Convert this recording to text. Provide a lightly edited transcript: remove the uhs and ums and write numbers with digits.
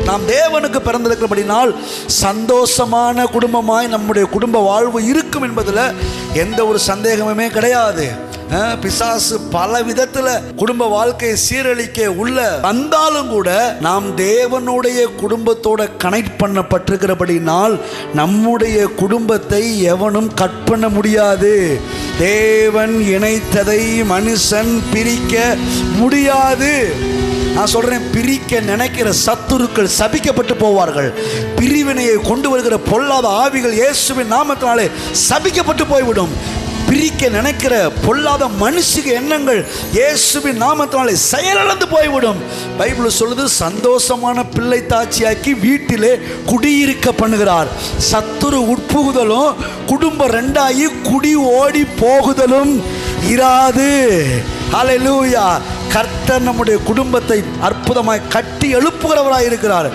நாம் தேவனுக்கு பிறந்திருக்கிறபடினால் சந்தோஷமான குடும்பமாய் நம்முடைய குடும்ப வாழ்வு இருக்கும் என்பதில் எந்த ஒரு சந்தேகமுமே கிடையாது. பிசாசு பல விதத்துல குடும்ப வாழ்க்கையை சீரழிக்க உள்ள வந்தாலும் கூட நாம் தேவனுடைய குடும்பத்தோட கனெக்ட் பண்ணப்பட்டிருக்கிறபடினால் நம்முடைய குடும்பத்தை எவனும் கட் பண்ண முடியாது. தேவன் இணைத்ததை மனுஷன் பிரிக்க முடியாது. நான் சொல்றேன், பிரிக்க நினைக்கிற சத்துருக்கள் சபிக்கப்பட்டு போவார்கள். பிரிவினையை கொண்டு வருகிற பொல்லாத ஆவிகள் இயேசுவின் நாமத்தினாலே சபிக்கப்பட்டு போய்விடும். பிரிக்க நினைக்கிற பொல்லாத மனுஷிக எண்ணங்கள் இயேசுவின் நாமத்தினாலே செயலிழந்து போய்விடும். பைபிள் சொல்லுது, சந்தோஷமான பிள்ளை தாட்சியாக்கி வீட்டிலே குடியிருக்க பண்ணுகிறார். சத்துரு உட்புகுதலும் குடும்பம் ரெண்டாகி குடி ஓடி போகுதலும் இராது. ஹல்லேலூயா. கர்த்தர் நம்முடைய குடும்பத்தை அற்புதமாய் கட்டி எழுப்புகிறவராய் இருக்கிறார்.